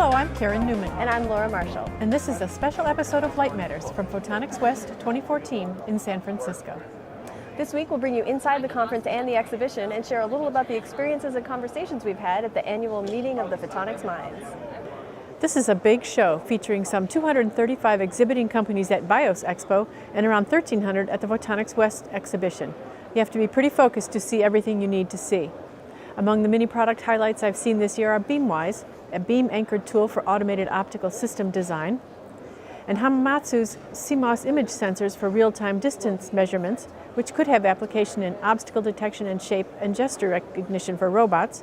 Hello, I'm Karen Newman. And I'm Laura Marshall. And this is a special episode of Light Matters from Photonics West 2014 in San Francisco. This week we'll bring you inside the conference and the exhibition and share a little about the experiences and conversations we've had at the annual meeting of the Photonics Minds. This is a big show featuring some 235 exhibiting companies at BIOS Expo and around 1,300 at the Photonics West exhibition. You have to be pretty focused to see everything you need to see. Among the many product highlights I've seen this year are BeamWise, a beam-anchored tool for automated optical system design, and Hamamatsu's CMOS image sensors for real-time distance measurements, which could have application in obstacle detection and shape and gesture recognition for robots,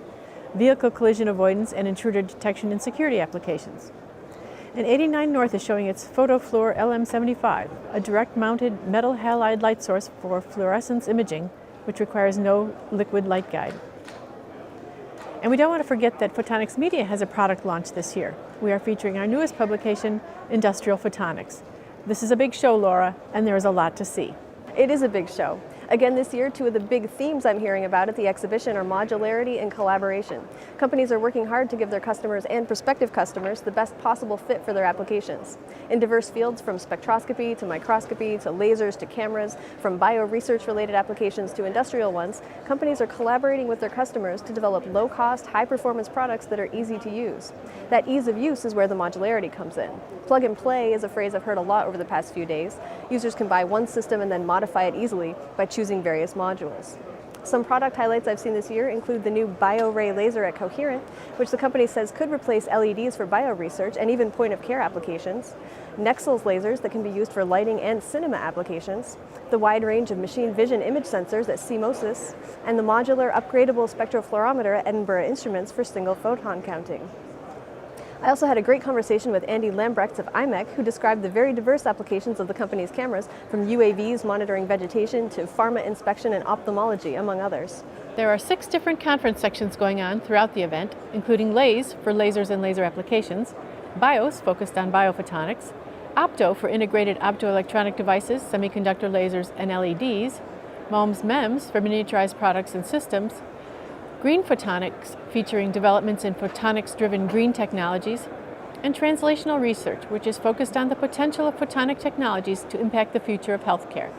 vehicle collision avoidance, and intruder detection in security applications. And 89 North is showing its PhotoFluor LM75, a direct-mounted metal halide light source for fluorescence imaging, which requires no liquid light guide. And we don't want to forget that Photonics Media has a product launch this year. We are featuring our newest publication, Industrial Photonics. This is a big show, Laura, and there is a lot to see. It is a big show. Again this year, two of the big themes I'm hearing about at the exhibition are modularity and collaboration. Companies are working hard to give their customers and prospective customers the best possible fit for their applications. In diverse fields from spectroscopy to microscopy to lasers to cameras, from bio-research related applications to industrial ones, companies are collaborating with their customers to develop low-cost, high-performance products that are easy to use. That ease of use is where the modularity comes in. Plug and play is a phrase I've heard a lot over the past few days. Users can buy one system and then modify it easily by choosing various modules. Some product highlights I've seen this year include the new BioRay laser at Coherent, which the company says could replace LEDs for bio-research and even point-of-care applications, Nexels lasers that can be used for lighting and cinema applications, the wide range of machine vision image sensors at CMOSIS, and the modular upgradable spectrofluorometer at Edinburgh Instruments for single photon counting. I also had a great conversation with Andy Lambrecht of IMEC, who described the very diverse applications of the company's cameras, from UAVs monitoring vegetation to pharma inspection and ophthalmology, among others. There are 6 different conference sections going on throughout the event, including LASE for lasers and laser applications, BIOS focused on biophotonics, Opto for integrated optoelectronic devices, semiconductor lasers, and LEDs, MEMS for miniaturized products and systems, Green Photonics, featuring developments in photonics-driven green technologies, and Translational Research, which is focused on the potential of photonic technologies to impact the future of healthcare.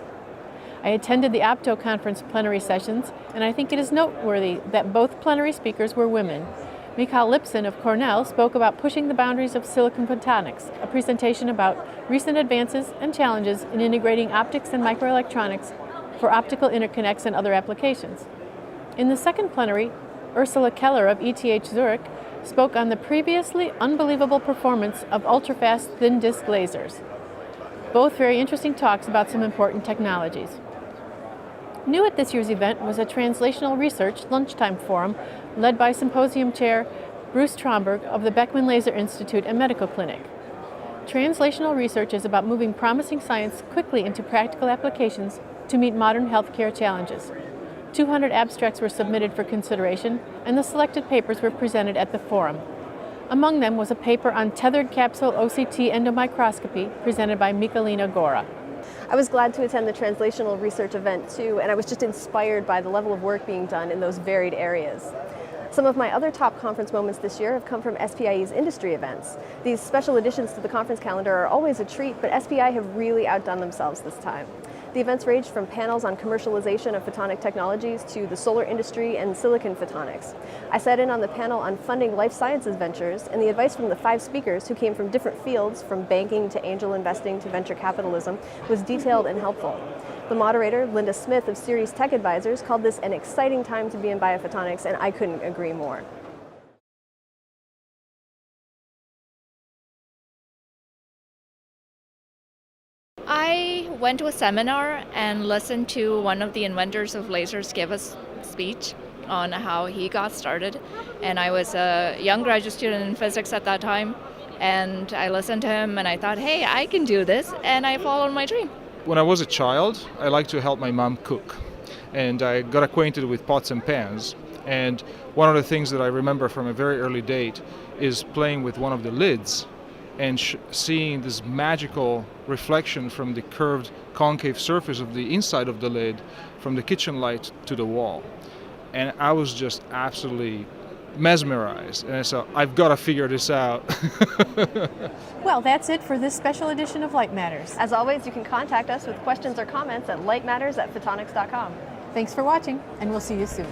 I attended the Opto Conference plenary sessions, and I think it is noteworthy that both plenary speakers were women. Michal Lipson of Cornell spoke about pushing the boundaries of silicon photonics, a presentation about recent advances and challenges in integrating optics and microelectronics for optical interconnects and other applications. In the second plenary, Ursula Keller of ETH Zurich spoke on the previously unbelievable performance of ultra-fast thin disk lasers. Both very interesting talks about some important technologies. New at this year's event was a Translational Research Lunchtime Forum led by Symposium Chair Bruce Tromberg of the Beckman Laser Institute and Medical Clinic. Translational research is about moving promising science quickly into practical applications to meet modern healthcare challenges. 200 abstracts were submitted for consideration, and the selected papers were presented at the forum. Among them was a paper on tethered capsule OCT endomicroscopy presented by Michalina Gora. I was glad to attend the Translational Research event too, and I was just inspired by the level of work being done in those varied areas. Some of my other top conference moments this year have come from SPIE's industry events. These special additions to the conference calendar are always a treat, but SPIE have really outdone themselves this time. The events ranged from panels on commercialization of photonic technologies to the solar industry and silicon photonics. I sat in on the panel on funding life sciences ventures, and the advice from the 5 speakers who came from different fields, from banking to angel investing to venture capitalism, was detailed and helpful. The moderator, Linda Smith of Series Tech Advisors, called this an exciting time to be in biophotonics, and I couldn't agree more. I went to a seminar and listened to one of the inventors of lasers give a speech on how he got started. And I was a young graduate student in physics at that time, and I listened to him and I thought, hey, I can do this, and I followed my dream. When I was a child, I liked to help my mom cook, and I got acquainted with pots and pans. And one of the things that I remember from a very early date is playing with one of the lids and seeing this magical reflection from the curved concave surface of the inside of the lid from the kitchen light to the wall. And I was just absolutely mesmerized. And so I've got to figure this out. Well, that's it for this special edition of Light Matters. As always, you can contact us with questions or comments at lightmatters@photonics.com. Thanks for watching, and we'll see you soon.